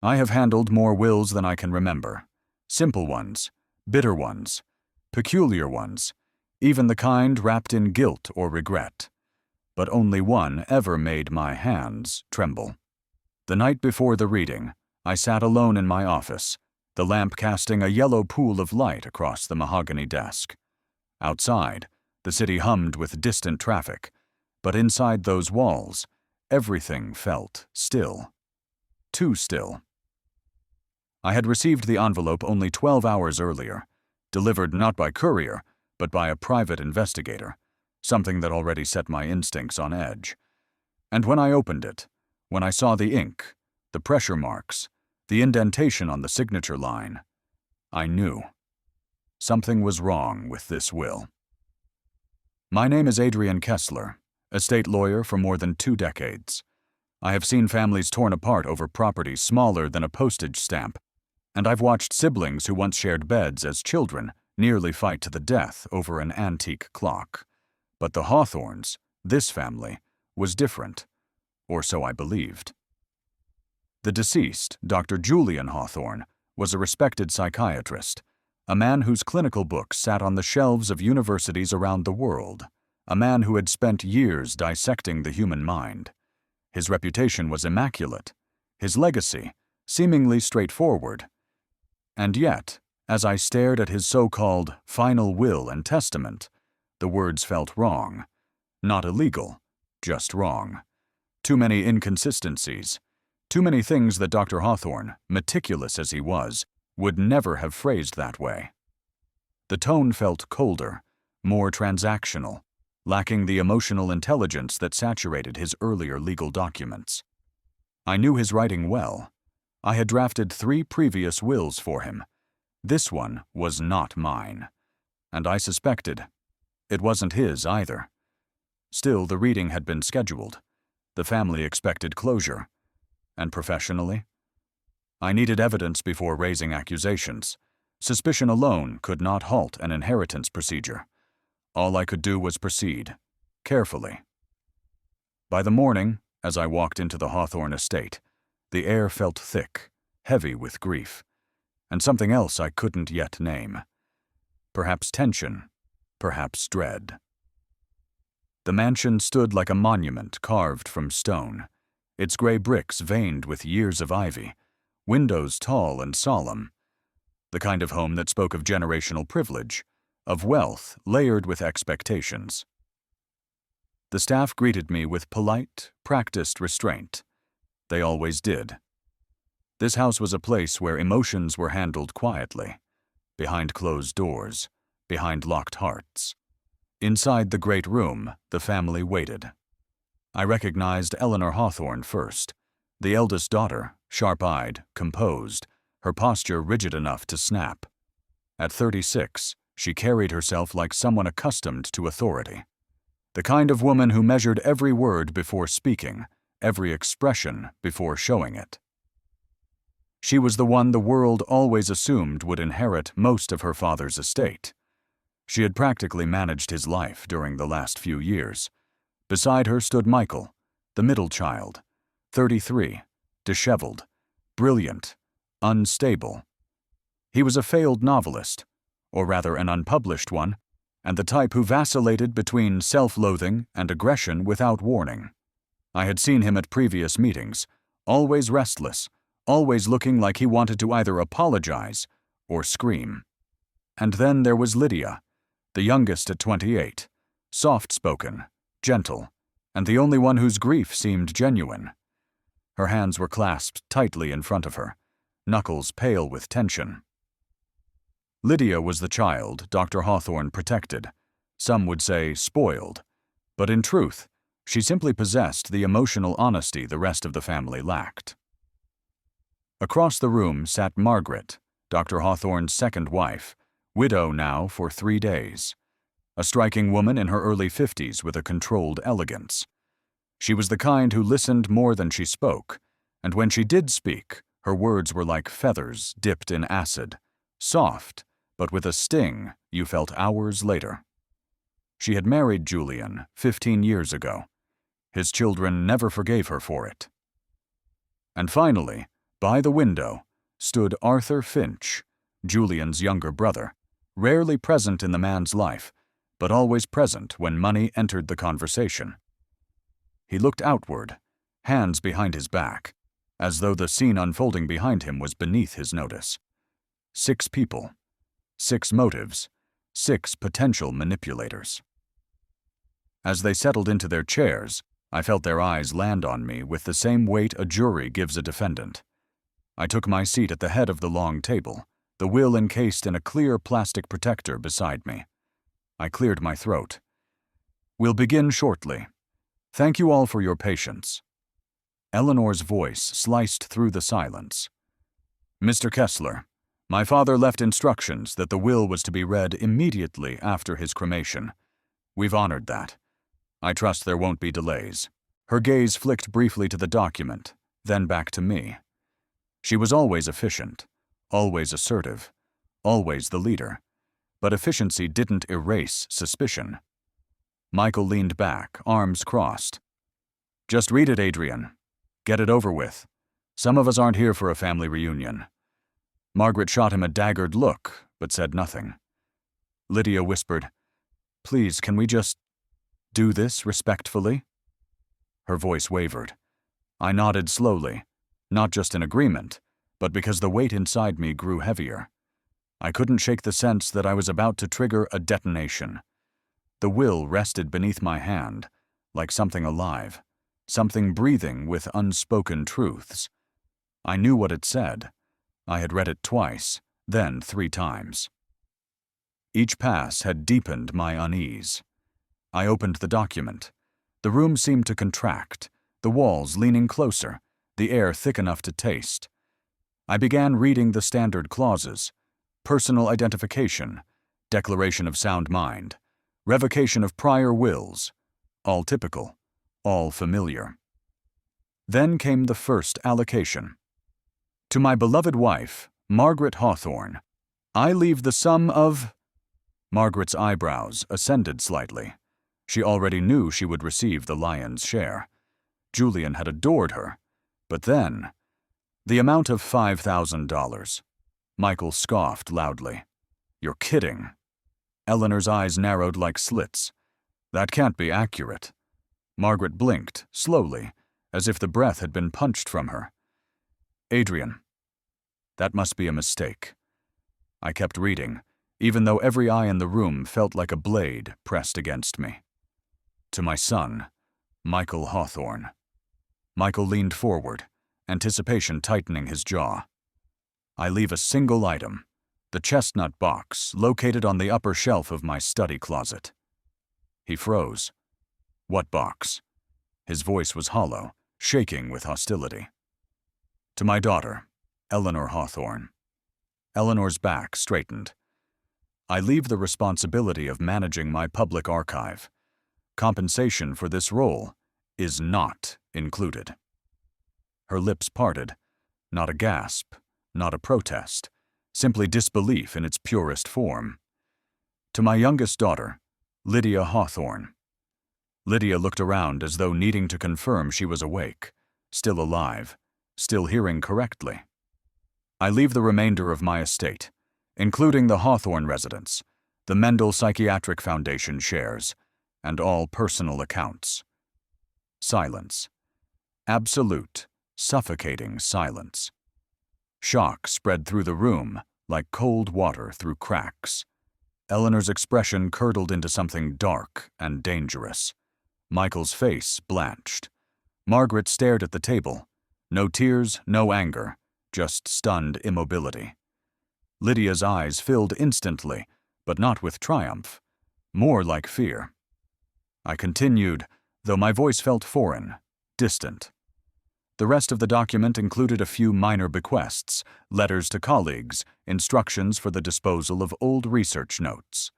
I have handled more wills than I can remember. Simple ones, bitter ones, peculiar ones, even the kind wrapped in guilt or regret. But only one ever made my hands tremble. The night before the reading, I sat alone in my office, the lamp casting a yellow pool of light across the mahogany desk. Outside, the city hummed with distant traffic, but inside those walls, everything felt still. Too still. I had received the envelope only 12 hours earlier, delivered not by courier, but by a private investigator, something that already set my instincts on edge. And when I opened it, when I saw the ink, the pressure marks, the indentation on the signature line, I knew. Something was wrong with this will. My name is Adrian Kessler, estate lawyer for more than 2 decades. I have seen families torn apart over property smaller than a postage stamp, and I've watched siblings who once shared beds as children nearly fight to the death over an antique clock. But the Hawthornes, this family, was different, or so I believed. The deceased, Dr. Julian Hawthorne, was a respected psychiatrist, a man whose clinical books sat on the shelves of universities around the world, a man who had spent years dissecting the human mind. His reputation was immaculate, his legacy seemingly straightforward. And yet, as I stared at his so-called final will and testament, the words felt wrong. Not illegal, just wrong. Too many inconsistencies. Too many things that Dr. Hawthorne, meticulous as he was, would never have phrased that way. The tone felt colder, more transactional, lacking the emotional intelligence that saturated his earlier legal documents. I knew his writing well. I had drafted 3 previous wills for him. This one was not mine, and I suspected it wasn't his either. Still, the reading had been scheduled. The family expected closure. And professionally, I needed evidence before raising accusations. Suspicion alone could not halt an inheritance procedure. All I could do was proceed, carefully. By the morning, as I walked into the Hawthorne estate, the air felt thick, heavy with grief, and something else I couldn't yet name. Perhaps tension, perhaps dread. The mansion stood like a monument carved from stone, its gray bricks veined with years of ivy, windows tall and solemn, the kind of home that spoke of generational privilege, of wealth layered with expectations. The staff greeted me with polite, practiced restraint. They always did. This house was a place where emotions were handled quietly, behind closed doors, behind locked hearts. Inside the great room, the family waited. I recognized Eleanor Hawthorne first, the eldest daughter, sharp-eyed, composed, her posture rigid enough to snap. At 36, she carried herself like someone accustomed to authority. The kind of woman who measured every word before speaking, every expression before showing it. She was the one the world always assumed would inherit most of her father's estate. She had practically managed his life during the last few years. Beside her stood Michael, the middle child, 33, disheveled, brilliant, unstable. He was a failed novelist, or rather an unpublished one, and the type who vacillated between self-loathing and aggression without warning. I had seen him at previous meetings, always restless, always looking like he wanted to either apologize or scream. And then there was Lydia, the youngest at 28, soft-spoken, gentle, and the only one whose grief seemed genuine. Her hands were clasped tightly in front of her, knuckles pale with tension. Lydia was the child Dr. Hawthorne protected. Some would say spoiled, but in truth, she simply possessed the emotional honesty the rest of the family lacked. Across the room sat Margaret, Dr. Hawthorne's second wife, widow now for 3 days. A striking woman in her early 50s with a controlled elegance. She was the kind who listened more than she spoke, and when she did speak, her words were like feathers dipped in acid, soft, but with a sting you felt hours later. She had married Julian 15 years ago. His children never forgave her for it. And finally, By the window stood Arthur Finch, Julian's younger brother, rarely present in the man's life, but always present when money entered the conversation. He looked outward, hands behind his back, as though the scene unfolding behind him was beneath his notice. 6 people, 6 motives, 6 potential manipulators. As they settled into their chairs, I felt their eyes land on me with the same weight a jury gives a defendant. I took my seat at the head of the long table, the will encased in a clear plastic protector beside me. I cleared my throat. "We'll begin shortly. Thank you all for your patience." Eleanor's voice sliced through the silence. "Mr. Kessler, my father left instructions that the will was to be read immediately after his cremation. We've honored that. I trust there won't be delays." Her gaze flicked briefly to the document, then back to me. She was always efficient, always assertive, always the leader, but efficiency didn't erase suspicion. Michael leaned back, arms crossed. "Just read it, Adrian. Get it over with. Some of us aren't here for a family reunion." Margaret shot him a daggered look, but said nothing. Lydia whispered, "Please, can we just do this respectfully?" Her voice wavered. I nodded slowly, not just in agreement, but because the weight inside me grew heavier. I couldn't shake the sense that I was about to trigger a detonation. The will rested beneath my hand, like something alive, something breathing with unspoken truths. I knew what it said. I had read it twice, then 3 times. Each pass had deepened my unease. I opened the document. The room seemed to contract, the walls leaning closer, the air thick enough to taste. I began reading the standard clauses: personal identification, declaration of sound mind, revocation of prior wills, all typical, all familiar. Then came the first allocation. "To my beloved wife, Margaret Hawthorne, I leave the sum of—" Margaret's eyebrows ascended slightly. She already knew she would receive the lion's share. Julian had adored her. But then, the amount of $5,000. Michael scoffed loudly. "You're kidding." Eleanor's eyes narrowed like slits. "That can't be accurate." Margaret blinked, slowly, as if the breath had been punched from her. "Adrian, that must be a mistake." I kept reading, even though every eye in the room felt like a blade pressed against me. "To my son, Michael Hawthorne." Michael leaned forward, anticipation tightening his jaw. "I leave a single item, the chestnut box located on the upper shelf of my study closet." He froze. "What box?" His voice was hollow, shaking with hostility. "To my daughter, Eleanor Hawthorne." Eleanor's back straightened. "I leave the responsibility of managing my public archive. Compensation for this role is not included." Her lips parted. Not a gasp, not a protest, simply disbelief in its purest form. "To my youngest daughter, Lydia Hawthorne." Lydia looked around as though needing to confirm she was awake, still alive, still hearing correctly. "I leave the remainder of my estate, including the Hawthorne residence, the Mendel Psychiatric Foundation shares, and all personal accounts." Silence. Absolute, suffocating silence. Shock spread through the room like cold water through cracks. Eleanor's expression curdled into something dark and dangerous. Michael's face blanched. Margaret stared at the table. No tears, no anger, just stunned immobility. Lydia's eyes filled instantly, but not with triumph, more like fear. I continued, though my voice felt foreign, distant. The rest of the document included a few minor bequests, letters to colleagues, instructions for the disposal of old research notes.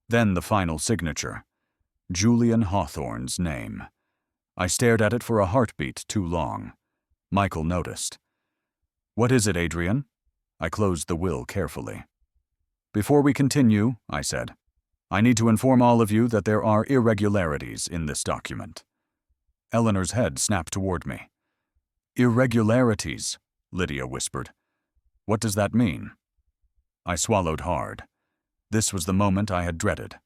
Then the final signature, Julian Hawthorne's name. I stared at it for a heartbeat too long. Michael noticed. "What is it, Adrian?" I closed the will carefully. "Before we continue," I said, "I need to inform all of you that there are irregularities in this document." Eleanor's head snapped toward me. "Irregularities? Lydia whispered. "What does that mean?" I swallowed hard. This was the moment I had dreaded.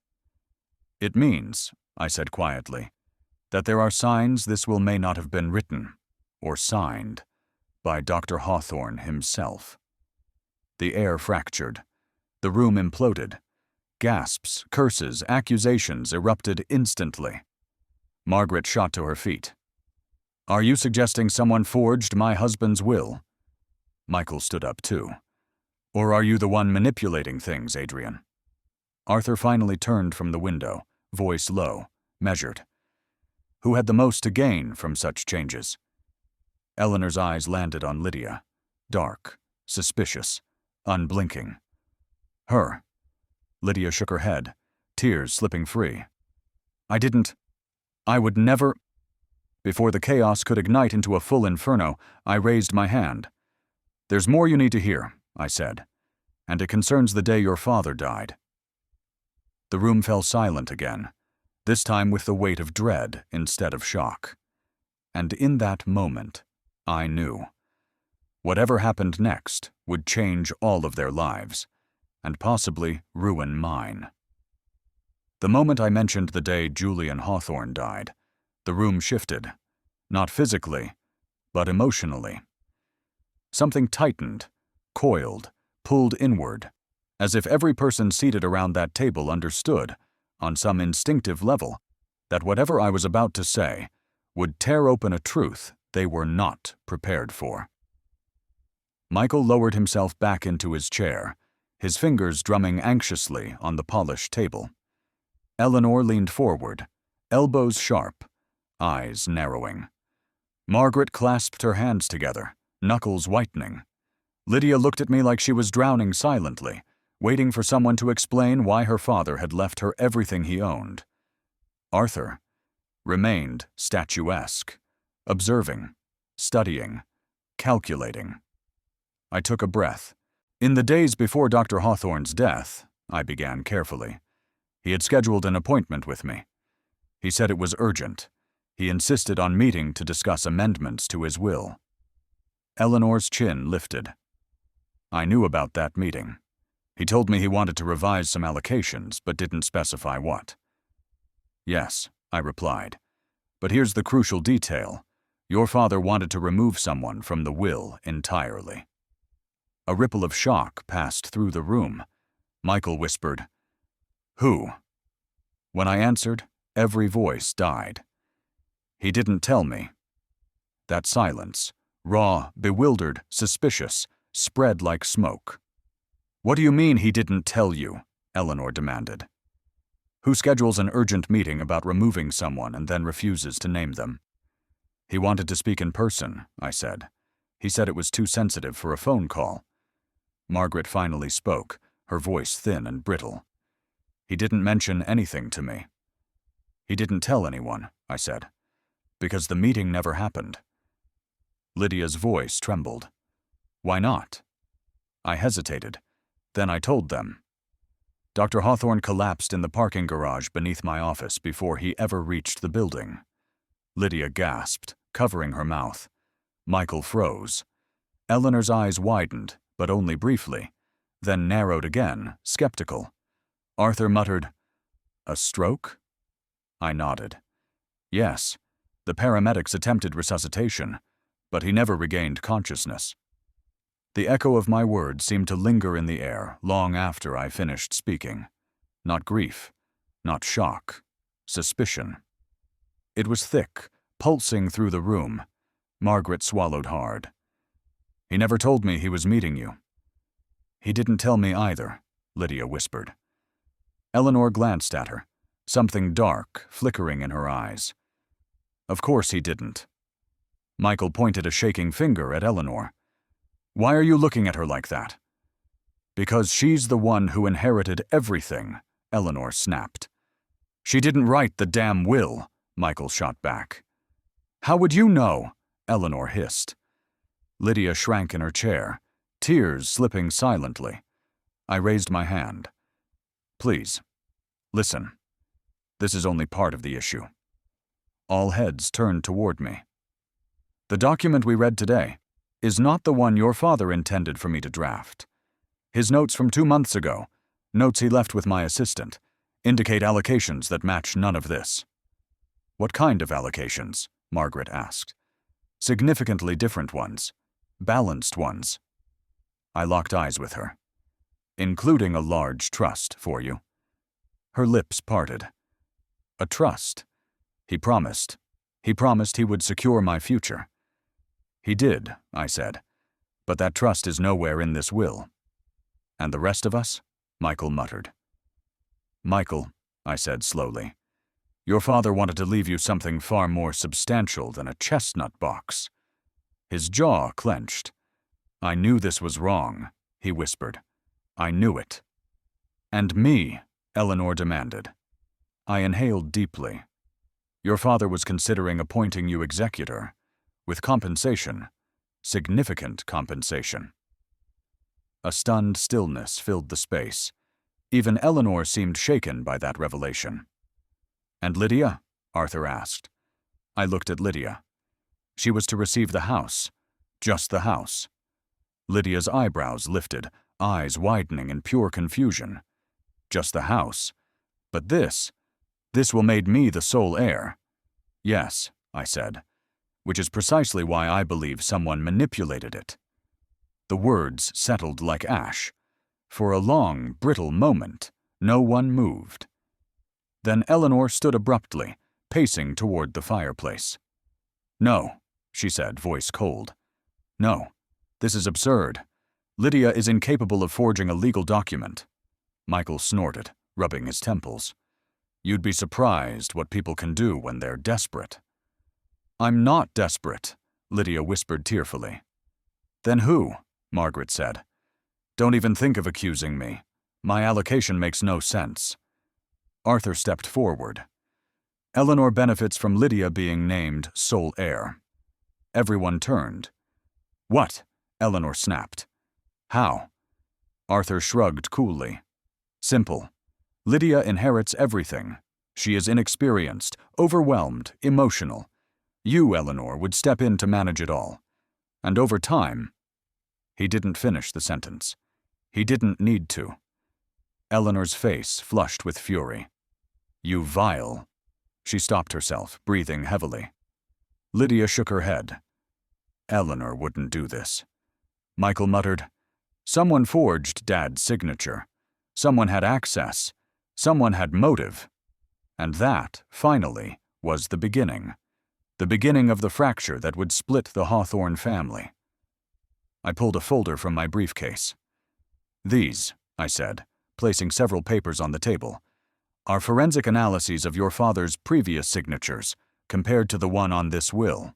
"It means," I said quietly, "that there are signs this will may not have been written, or signed, by Dr. Hawthorne himself." The air fractured. The room imploded. Gasps, curses, accusations erupted instantly. Margaret shot to her feet. "Are you suggesting someone forged my husband's will?" Michael stood up too. "Or are you the one manipulating things, Adrian?" Arthur finally turned from the window, voice low, measured. "Who had the most to gain from such changes?" Eleanor's eyes landed on Lydia, dark, suspicious, unblinking. "Her." Lydia shook her head, tears slipping free. I would never." Before the chaos could ignite into a full inferno, I raised my hand. "There's more you need to hear," I said, "and it concerns the day your father died." The room fell silent again, this time with the weight of dread instead of shock. And in that moment, I knew. Whatever happened next would change all of their lives, and possibly ruin mine. The moment I mentioned the day Julian Hawthorne died, the room shifted, not physically, but emotionally. Something tightened, coiled, pulled inward, as if every person seated around that table understood, on some instinctive level, that whatever I was about to say would tear open a truth they were not prepared for. Michael lowered himself back into his chair, his fingers drumming anxiously on the polished table. Eleanor leaned forward, elbows sharp, eyes narrowing. Margaret clasped her hands together, knuckles whitening. Lydia looked at me like she was drowning silently, waiting for someone to explain why her father had left her everything he owned. Arthur remained statuesque, observing, studying, calculating. I took a breath. "In the days before Dr. Hawthorne's death," I began carefully, "he had scheduled an appointment with me. He said it was urgent. He insisted on meeting to discuss amendments to his will." Eleanor's chin lifted. "I knew about that meeting. He told me he wanted to revise some allocations, but didn't specify what." "Yes," I replied. "But here's the crucial detail. Your father wanted to remove someone from the will entirely." A ripple of shock passed through the room. Michael whispered, "Who?" When I answered, every voice died. "He didn't tell me." That silence, raw, bewildered, suspicious, spread like smoke. "What do you mean he didn't tell you?" Eleanor demanded. "Who schedules an urgent meeting about removing someone and then refuses to name them?" "He wanted to speak in person," I said. "He said it was too sensitive for a phone call." Margaret finally spoke, her voice thin and brittle. "He didn't mention anything to me." "He didn't tell anyone," I said, "because the meeting never happened." Lydia's voice trembled. "Why not?" I hesitated. Then I told them. Dr. Hawthorne collapsed in the parking garage beneath my office before he ever reached the building. Lydia gasped, covering her mouth. Michael froze. Eleanor's eyes widened, but only briefly, then narrowed again, skeptical. Arthur muttered, "A stroke?" I nodded. "Yes, the paramedics attempted resuscitation, but he never regained consciousness." The echo of my words seemed to linger in the air long after I finished speaking. Not grief, not shock, suspicion. It was thick, pulsing through the room. Margaret swallowed hard. "He never told me he was meeting you." "He didn't tell me either," Lydia whispered. Eleanor glanced at her, something dark flickering in her eyes. "Of course he didn't." Michael pointed a shaking finger at Eleanor. "Why are you looking at her like that?" "Because she's the one who inherited everything," Eleanor snapped. "She didn't write the damn will," Michael shot back. "How would you know?" Eleanor hissed. Lydia shrank in her chair, tears slipping silently. I raised my hand. "Please, listen. This is only part of the issue." All heads turned toward me. "The document we read today, is not the one your father intended for me to draft. His notes from 2 months ago, notes he left with my assistant, indicate allocations that match none of this." "What kind of allocations?" Margaret asked. "Significantly different ones. Balanced ones." I locked eyes with her. "Including a large trust for you." Her lips parted. "A trust? He promised. He promised he would secure my future." "He did," I said, "but that trust is nowhere in this will." "And the rest of us?" Michael muttered. "Michael," I said slowly, "your father wanted to leave you something far more substantial than a chestnut box." His jaw clenched. "I knew this was wrong," he whispered. "I knew it." "And me?" Eleanor demanded. I inhaled deeply. "Your father was considering appointing you executor, with compensation, significant compensation." A stunned stillness filled the space. Even Eleanor seemed shaken by that revelation. "And Lydia?" Arthur asked. I looked at Lydia. She was to receive the house, just the house. Lydia's eyebrows lifted, eyes widening in pure confusion. Just the house. But this will make me the sole heir. "Yes," I said, "which is precisely why I believe someone manipulated it." The words settled like ash. For a long, brittle moment, no one moved. Then Eleanor stood abruptly, pacing toward the fireplace. "No," she said, voice cold. "No, this is absurd. Lydia is incapable of forging a legal document." Michael snorted, rubbing his temples. "You'd be surprised what people can do when they're desperate." "I'm not desperate," Lydia whispered tearfully. "Then who?" Margaret said. "Don't even think of accusing me. My allocation makes no sense." Arthur stepped forward. "Eleanor benefits from Lydia being named sole heir." Everyone turned. "What?" Eleanor snapped. "How?" Arthur shrugged coolly. "Simple. Lydia inherits everything. She is inexperienced, overwhelmed, emotional. You, Eleanor, would step in to manage it all. And over time—" He didn't finish the sentence. He didn't need to. Eleanor's face flushed with fury. "You vile—" She stopped herself, breathing heavily. Lydia shook her head. "Eleanor wouldn't do this." Michael muttered, "Someone forged Dad's signature. Someone had access. Someone had motive." And that, finally, was the beginning. The beginning of the fracture that would split the Hawthorne family. I pulled a folder from my briefcase. "These," I said, placing several papers on the table, "are forensic analyses of your father's previous signatures, compared to the one on this will."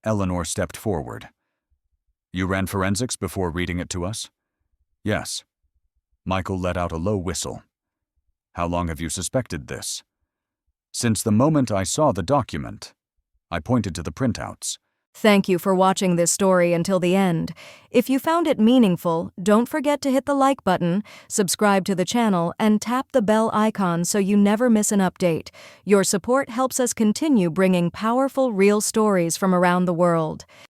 Eleanor stepped forward. "You ran forensics before reading it to us?" "Yes." Michael let out a low whistle. "How long have you suspected this?" "Since the moment I saw the document." I pointed to the printouts. Thank you for watching this story until the end. If you found it meaningful, don't forget to hit the like button, subscribe to the channel, and tap the bell icon so you never miss an update. Your support helps us continue bringing powerful, real stories from around the world.